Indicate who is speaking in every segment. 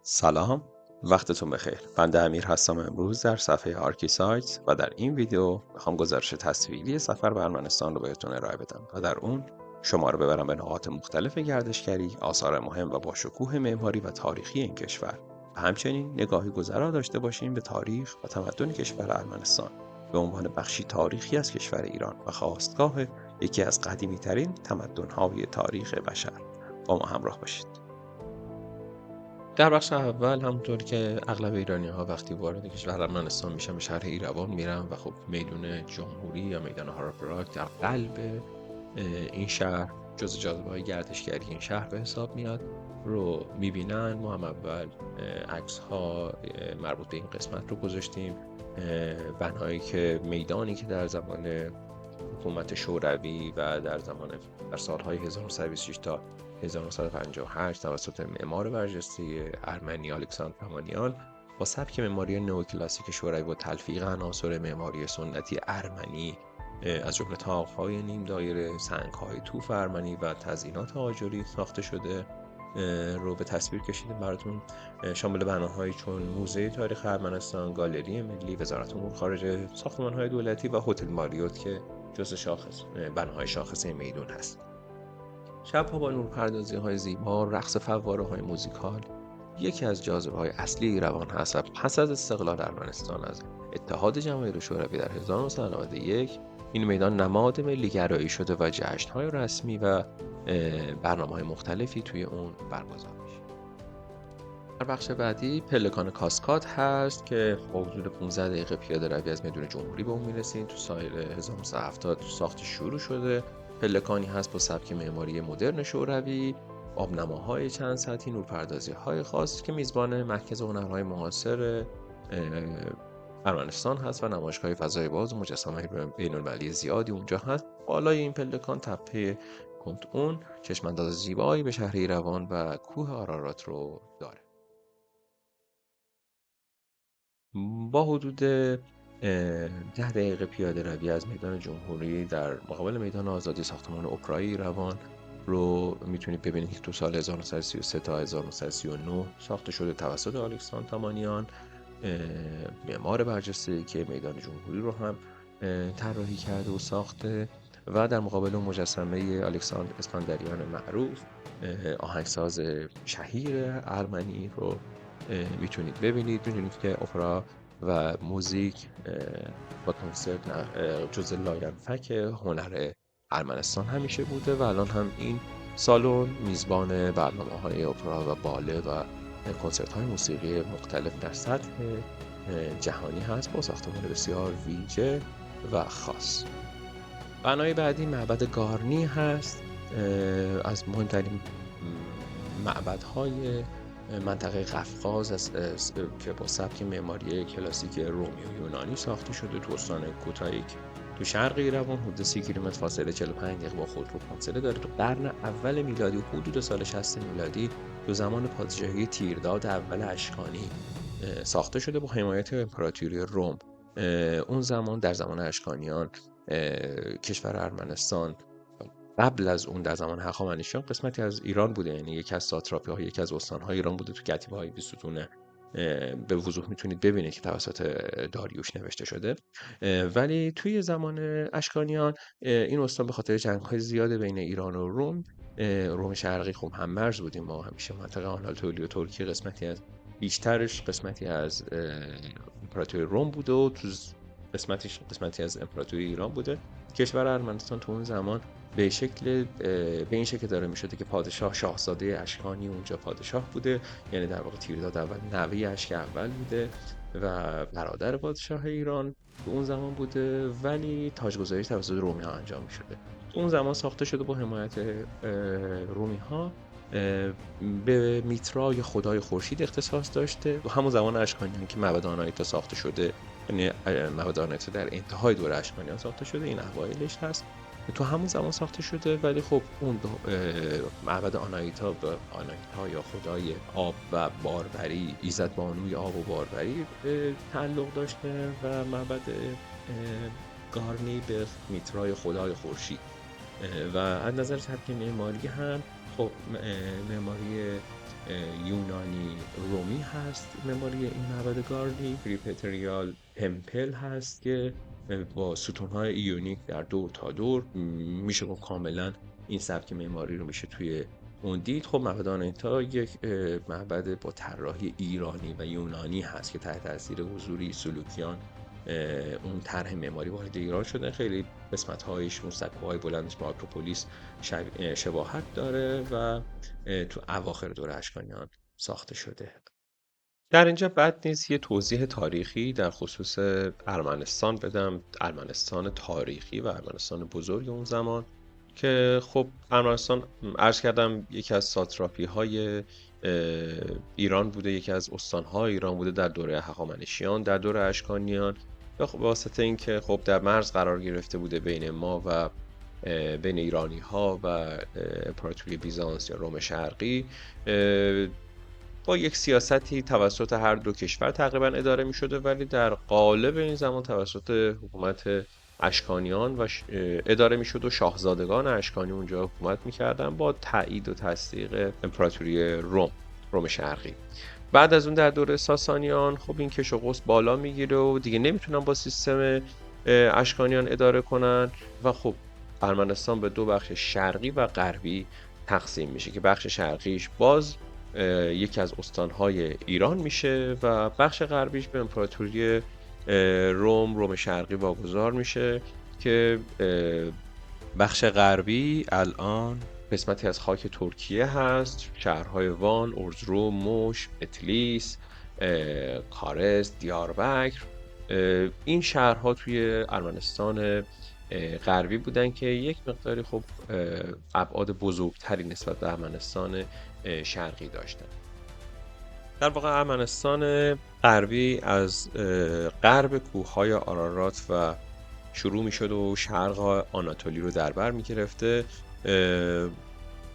Speaker 1: سلام، وقتتون بخیر. بنده امیر هستم. امروز در صفحه آرکی سایت و در این ویدیو میخوام گزارش تصویری سفر به ارمنستان رو بهتون ارائه بدم و در اون شما رو ببرم به نقاط مختلف گردشگری، آثار مهم و با شکوه معماری و تاریخی این کشور و همچنین نگاهی گذرا داشته باشیم به تاریخ و تمدن کشور ارمنستان به عنوان بخشی تاریخی از کشور ایران و خاستگاه یکی از قدیمی‌ترین تمدن‌های تاریخ بشر. با ما همراه باشید. در بخش اول همونطور که اغلب ایرانی‌ها وقتی وارد کشور ارمنستان میشن به شهر ایروان میرن و خب میدون جمهوری یا میدان هاراپراک در قلب این شهر جزو جاذبه‌های گردشگری این شهر به حساب میاد رو میبینن. ما هم اول عکس‌ها مربوط به این قسمت رو گذاشتیم. بنایی که میدانی که در زمان حکومت شوروی و در سالهای 1926 تا 1958 توسط معمار برجسته ارمنی الکساندر پامانیان با سبک معماری نئوکلاسیک شوروی و تلفیق عناصر معماری سنتی ارمنی از جمله طاق‌های نیم دایره، سنگ‌های توف ارمنی و تزئینات آجری ساخته شده رو به تصویر کشیدیم براتون. شامل بناهایی چون موزه تاریخ ارمنستان، گالری ملی، وزارت امور خارجه، ساختمان‌های دولتی و هتل ماریوت که جزو بناهای شاخصه میدون هست. شب‌ها با نورپردازی‌های زیبا، رقص فواره‌های موزیکال یکی از جاذبه‌های اصلی ایروان هست و پس از استقلال ارمنستان از اتحاد جماهیر شوروی در 1991 این میدان نماد ملی‌گرایی شده و جشن‌های رسمی و برنامه‌های مختلفی توی اون برگزار میشه. در بخش بعدی پلکان کاسکاد هست که با حدود 15 دقیقه پیاده روی از میدون جمهوری به اون میرسید. تو سال 1970 ساخت شروع شده. پلکانی هست با سبک معماری مدرن شوروی، آبنماهای چند سطحی، نورپردازی‌های خاص که میزبان مرکز هنرهای معاصر ارمنستان هست و نمایشگاه فضای باز و مجسمه‌های بین‌المللی زیادی اونجا هست. بالای این پلکان تپه کنتون چشم‌انداز زیبایی به شهر ایروان و کوه آرارات رو داره. با حدود 10 دقیقه پیاده روی از میدان جمهوری در مقابل میدان آزادی ساختمان اپرای ایروان رو میتونید ببینید که تو سال 1933 تا 1939 ساخته شده توسط الکساندر تامانیان، معمار برجسته‌ای که میدان جمهوری رو هم طراحی کرده و ساخته. و در مقابل اون مجسمه الکساندر اسکندریان معروف، آهنگساز شهیر ارمنی رو میتونید ببینید. میدونید که اپرا و موزیک و کنسرت جزء لاینفک هنر ارمنستان همیشه بوده و الان هم این سالن میزبان برنامه‌های اپرا و باله و کنسرت‌های موسیقی مختلف در سطح جهانی هست با ساختمان بسیار ویژه و خاص. بنای بعدی معبد گارنی هست، از مهمترین معبدهای منطقه قفقاز که با سبک معماری کلاسیک رومی و یونانی ساخته شده. تو استان کوتایک تو شرق ایروان حدود 30 کیلومتر فاصله 45 دقیقه با خودرو فاصله داره. تو قرن اول میلادی و حدود سال 60 میلادی تو زمان پادشاهی تیرداد اول اشکانی ساخته شده با حمایت امپراتوری روم. اون زمان در زمان اشکانیان کشور ارمنستان قبل از اون در زمان هخامنشیان قسمتی از ایران بوده، یعنی یکی از ساتراپی‌ها، یکی از استان‌های ایران بوده. تو کتیبه‌های بیستون به وضوح میتونید ببینید که توسط داریوش نوشته شده. ولی توی زمان اشکانیان این استان به خاطر جنگ‌های زیاد بین ایران و روم شرقی خب هم مرز بودیم ما، همیشه منطقه آناتولی و ترکیه بیشترش قسمتی از امپراتوری روم بوده و تو قسمتی از امپراتوری ایران بوده. کشور ارمنستان تو اون زمان به این شکل داره میشده که پادشاه شاهزاده اشکانی اونجا پادشاه بوده، یعنی در واقع تیرداد اول نوه اشک اول بوده و برادر پادشاه ایران تو اون زمان بوده، ولی تاجگذاری توسط رومی ها انجام میشده. تو اون زمان ساخته شده با حمایت رومی ها، به میترا یا خدای خورشید اختصاص داشته. و همون زمان اشکانیان که معبد آناهیتا ساخته شده، یعنی معبد آناهیتا در انتهای دوره اشکانیان ساخته شده، این اوایلش هست، تو همون زمان ساخته شده. ولی خب اون معبد آناهیتا به آناهیتا یا خدای آب و باربری، ایزد بانوی آب و باربری تعلق داشته و معبد گارنی به میترای خدای خورشید. و از نظر سبک معماری هم خب معماری یونانی رومی هست معماری این معبد گارنی، پریپتریال تمپل هست که با ستون‌های ایونیک در دور تا دور میشه گفت کاملا این سبک معماری رو میشه توی اون دید. خب معبد آناهیتا یک معبد با طراحی ایرانی و یونانی هست که تحت تاثیر حضوری سلوکیان اون طرح معماری وارد ایران شده. خیلی قسمت‌هایش، اون سکوهای بلندش با آکروپولیس شباهت داره و تو اواخر دوره اشکانیان ساخته شده. در اینجا بد نیست یه توضیح تاریخی در خصوص ارمنستان بدم، ارمنستان تاریخی و ارمنستان بزرگ اون زمان، که خب ارمنستان عرض کردم یکی از ساتراپی های ایران بوده، یکی از استانهای ایران بوده در دوره هخامنشیان، در دوره اشکانیان، و خب واسطه اینکه خب در مرز قرار گرفته بوده بین ما و بین ایرانی ها و امپراتوری بیزانس یا روم شرقی، با یک سیاستی توسط هر دو کشور تقریبا اداره می شده، ولی در قالب این زمان توسط حکومت اشکانیان و اداره می شد و شاهزادگان اشکانی اونجا حکومت می کردن با تایید و تصدیق امپراتوری روم شرقی. بعد از اون در دوره ساسانیان خب این کش و قوس بالا میگیره و دیگه نمیتونن با سیستم اشکانیان اداره کنن و خب ارمنستان به دو بخش شرقی و غربی تقسیم میشه که بخش شرقیش باز یکی از استانهای ایران میشه و بخش غربیش به امپراتوری روم شرقی واگذار میشه که بخش غربی الان قسمتی از خاک ترکیه هست، شهرهای وان، ارزروم، موش، اتلیس، کارس، دیاربکر. این شهرها توی ارمنستان غربی بودن که یک مقداری خب ابعاد بزرگتری نسبت به ارمنستان شرقی داشتن. در واقع ارمنستان غربی از غرب کوههای آرارات و شروع می شد و شرق آناتولی رو در بر می گرفته.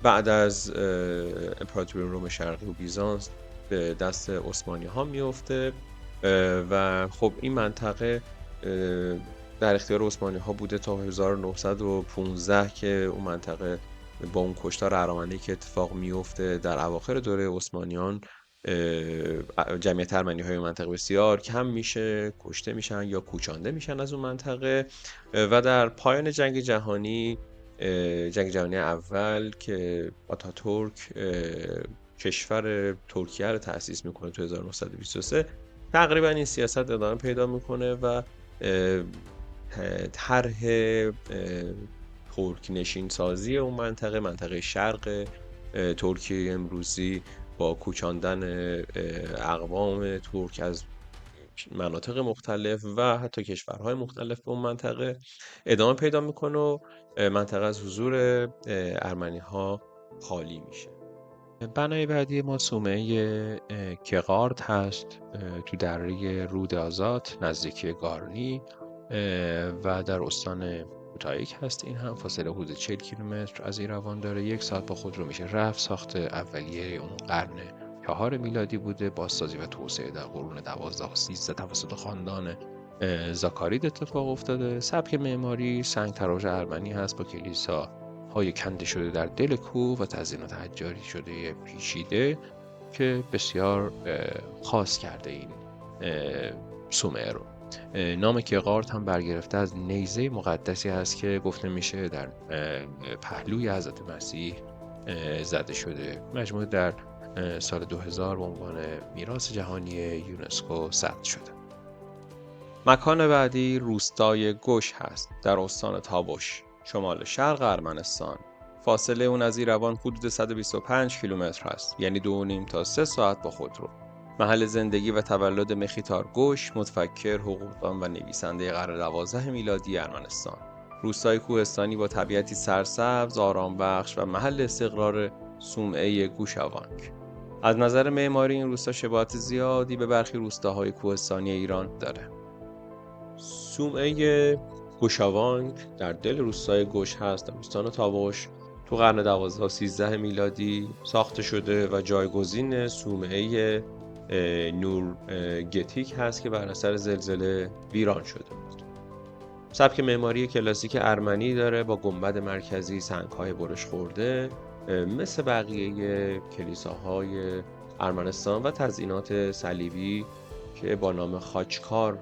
Speaker 1: بعد از امپراتوری روم شرقی و بیزانس به دست عثمانی ها می افته و خب این منطقه در اختیار عثمانی ها بوده تا 1915 که اون منطقه با اون کشتار ارامنه‌ای که اتفاق میفته در اواخر دوره عثمانیان، جمعیت ارمنی های منطقه بسیار کم میشه، کشته میشن یا کوچانده میشن از اون منطقه. و در پایان جنگ جهانی اول که آتاتورک کشور ترکیه رو تأسیس میکنه تو 1923، تقریبا این سیاست ادامه پیدا میکنه و طرح ترک نشین سازی اون منطقه شرق ترکیه امروزی با کوچاندن اقوام ترک از مناطق مختلف و حتی کشورهای مختلف به اون منطقه ادامه پیدا میکنه و منطقه از حضور ارمنی ها خالی میشه. بنای بعدی ما صومعه کغارد هست تو دره رود آزاد نزدیکی گارنی و در استان کوتایک هست. این هم فاصله حدود 40 کیلومتر از ایروان داره. 1 ساعت با خود رو میشه رفت. ساخت اولیه اون قرن 4 میلادی بوده. بازسازی و توسعه در قرون 12 و 13 توسط خاندان زاکارید اتفاق افتاده. سبک معماری سنگ تراش ارمنی هست با کلیسا های کنده شده در دل کوه و تزیینات حجاری شده پیچیده که بسیار خاص کرده این صومعه رو. نام کغارد هم برگرفته از نیزه مقدسی هست که گفته میشه در پهلوی حضرت مسیح زده شده. مجموعه در سال 2000 به عنوان میراث جهانی یونسکو ثبت شده. مکان بعدی روستای گوش هست در استان تاوش شمال شرق ارمنستان. فاصله اون از ایروان حدود 125 کیلومتر است، یعنی 2.5 تا 3 ساعت با خودرو. محل زندگی و تولد مخیتار گوش، متفکر، حقوقدان و نویسنده قرن 12 میلادی ارمنستان. روستای کوهستانی با طبیعتی سرسبز، آرامبخش و محل استقرار صومعه گوشاوانگ. از نظر معماری این روستا شباهت زیادی به برخی روستاهای کوهستانی ایران داره. صومعه گوشاوانگ در دل روستای گوش هست در استان تاوش. تو قرن 12 و 13 میلادی ساخته شده و جایگزین صومعه نورگتیک هست که بر اثر زلزله ویران شده بود. سبک معماری کلاسیک ارمنی داره با گنبد مرکزی، سنگ‌های برش خورده مثل بقیه کلیساهای ارمنستان و تزیینات صلیبی که با نام خاچکار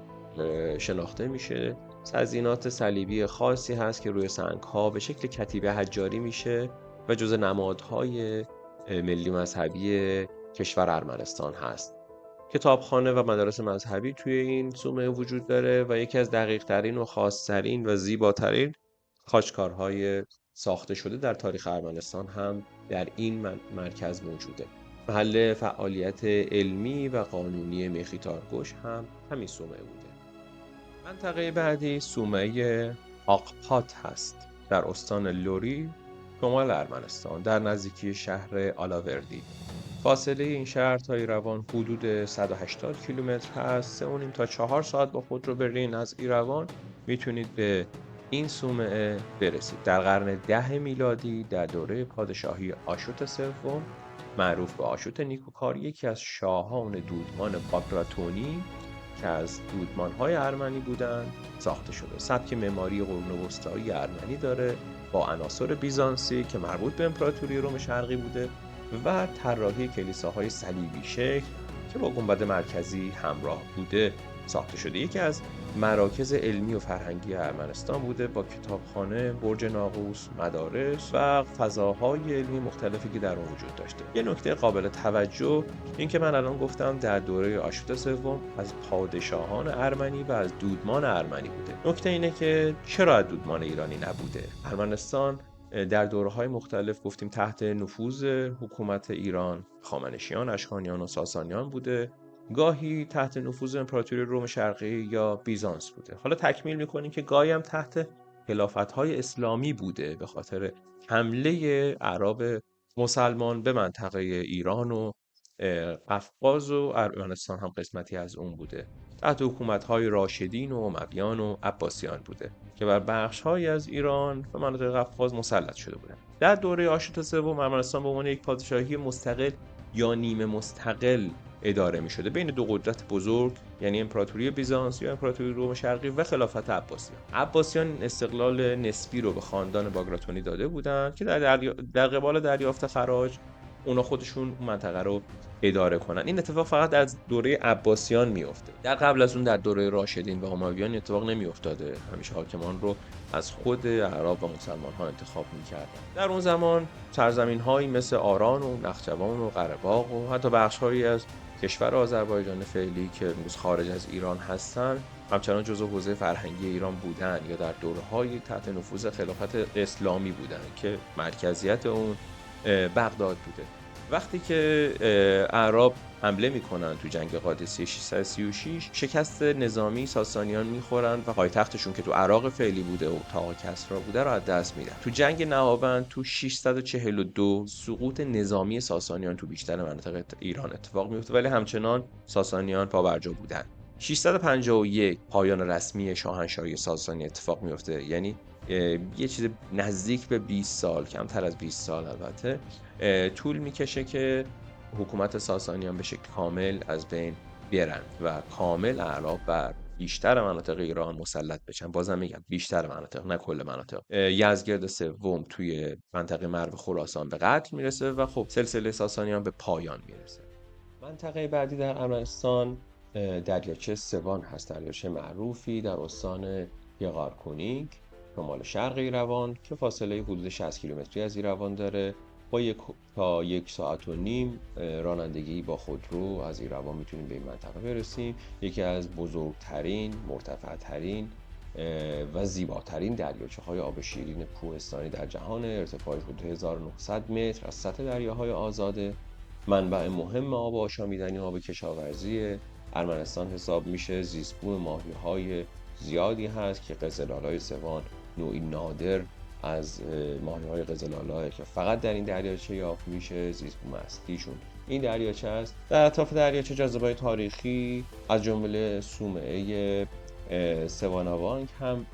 Speaker 1: شناخته میشه. تزیینات صلیبی خاصی هست که روی سنگ‌ها به شکل کتیبه حجاری میشه و جزء نمادهای ملی مذهبی کشور ارمنستان هست. کتابخانه و مدارس مذهبی توی این صومعه وجود داره و یکی از دقیق‌ترین و خاص‌ترین و زیباترین خاچکارهای ساخته شده در تاریخ ارمنستان هم در این مرکز موجوده. محل فعالیت علمی و قانونی میخیتارگوش هم همین صومعه بوده. منطقه بعدی صومعه آقپات هست در استان لوری، شمال ارمنستان، در نزدیکی شهر آلاوردی. فاصله این شهر تا ایروان حدود 180 کیلومتر هست. 3.5 تا 4 ساعت با خودرو برین از ایروان میتونید به این صومعه برسید. در قرن 10 میلادی در دوره پادشاهی آشوت سوم، معروف به آشوت نیکوکار، یکی از شاهان دودمان باگراتونی که از دودمان‌های ارمنی بودند ساخته شده. سبک معماری قرون وسطایی ارمنی داره با عناصر بیزانسی که مربوط به امپراتوری روم شرقی بوده و طراحی کلیساهای صلیبی شکل که با گنبد مرکزی همراه بوده ساخته شده. یکی از مراکز علمی و فرهنگی ارمنستان بوده با کتابخانه، برج ناقوس، مدارس و فضاهای علمی مختلفی که در اون وجود داشته. یه نکته قابل توجه این که من الان گفتم در دوره آشوت سوم از پادشاهان ارمنی و از دودمان ارمنی بوده. نکته اینه که چرا از دودمان ایرانی نبوده؟ ارمنستان در دوره‌های مختلف گفتیم تحت نفوذ حکومت ایران، هخامنشیان، اشکانیان و ساسانیان بوده، گاهی تحت نفوذ امپراتوری روم شرقی یا بیزانس بوده. حالا تکمیل می‌کنیم که گاهی هم تحت خلافت‌های اسلامی بوده به خاطر حمله اعراب مسلمان به منطقه ایران و قفقاز و ارمنستان هم قسمتی از اون بوده. تحت حکومت‌های راشدین و امویان و عباسیان بوده که بر بخش‌هایی از ایران و مناطق قفقاز مسلط شده بودند. در دوره آشوت سوم ارمنستان به عنوان یک پادشاهی مستقل یا نیمه مستقل اداره می‌شده بین دو قدرت بزرگ، یعنی امپراتوری بیزانس یا امپراتوری روم شرقی و خلافت عباسیان. عباسیان استقلال نسبی رو به خاندان باگراتونی داده بودند که در قبال دریافت خراج اونا خودشون اون منطقه رو اداره کنن. این اتفاق فقط از دوره عباسیان میفته. در قبل از اون در دوره راشدین و امویان اتفاق نمیافتاده. همیشه حاکمان رو از خود اعراب و مسلمان ها انتخاب میکردن. در اون زمان سرزمین هایی مثل آران و نخجوان و قره‌باغ و حتی بخش هایی از کشور آذربایجان فعلی که امروز خارج از ایران هستن همچنان جزو حوزه فرهنگی ایران بودن یا در دوره‌های تحت نفوذ خلافت اسلامی بودن که مرکزیت اون بغداد بوده. وقتی که اعراب حمله میکنن تو جنگ قادسیه 636 شکست نظامی ساسانیان میخورن و پایتختشون که تو عراق فعلی بوده و طاق کسرا بوده رو از دست میدن. تو جنگ نهاوند تو 642 سقوط نظامی ساسانیان تو بیشتر مناطق ایران اتفاق میفته ولی همچنان ساسانیان پابرجا بودن. 651 پایان رسمی شاهنشاهی ساسانی اتفاق میفته، یعنی یه چیز نزدیک به 20 سال، کمتر از 20 سال البته طول میکشه که حکومت ساسانیان به شکل کامل از بین برن و کامل اعراب بر بیشتر مناطق ایران مسلط بشن. بازم میگم بیشتر مناطق، نه کل مناطق. یزدگرد سوم توی منطقه مرو خراسان به قتل میرسه و خب سلسله ساسانیان به پایان میرسه. منطقه بعدی در ارمنستان دریاچه سوان هست، دریاچه معروفی در استان یغارکونیک شمال شرق ایروان که فاصله حدود 60 کیلومتری از ایروان داره. با 1 تا 1.5 ساعت رانندگی با خودرو از ایروان میتونیم به این منطقه برسیم. یکی از بزرگترین، مرتفعترین و زیباترین دریاچه های آب شیرین کوهستانی در جهان، ارتفاعش حدود 1900 متر از سطح دریاهای آزاده. منبع مهم آب آشامیدنی آب کشاورزی ارمنستان حساب میشه. زیستبوم ماهی‌های زیادی هست که قزل‌آلای سوان نوعی نادر از ماهی‌های قزل‌آلا که فقط در این دریاچه یافت میشه. زیستبوم اصلیشون این دریاچه است. در اطراف دریاچه جاذبه‌های تاریخی از جمله صومعه سواناوانگ هم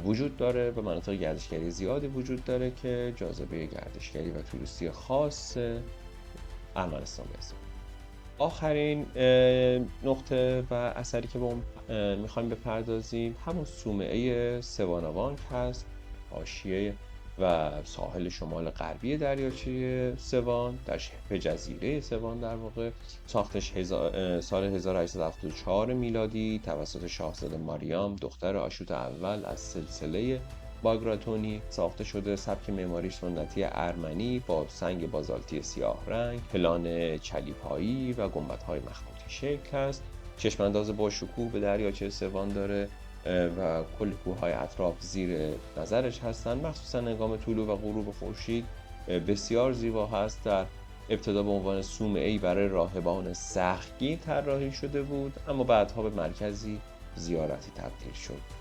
Speaker 1: وجود داره و مناطق گردشگری زیادی وجود داره که جاذبه گردشگری و توریستی خاص ارمنستان هست. آخرین نقطه و اثری که با اون میخوایم بپردازیم همون صومعه سواناوانگ هست، حاشیه و ساحل شمال غربی دریاچه سوان در شبه جزیره سوان در واقع. ساختش سال 1874 میلادی توسط شاهزاده ماریام دختر آشوت اول از سلسله باگراتونی ساخته شده. سبک معماری سنتی ارمنی با سنگ بازالتی سیاه رنگ، پلان چلیپایی و گنبدهای مخروطی شکل است. چشمانداز با شکوه به دریاچه سوان داره و کل کوههای اطراف زیر نظرش هستند، مخصوصا هنگام طلوع و غروب خورشید بسیار زیبا هست. در ابتدا به عنوان صومعه‌ای برای راهبان سختگیر طراحی شده بود، اما بعدها به مرکزی زیارتی تبدیل شد.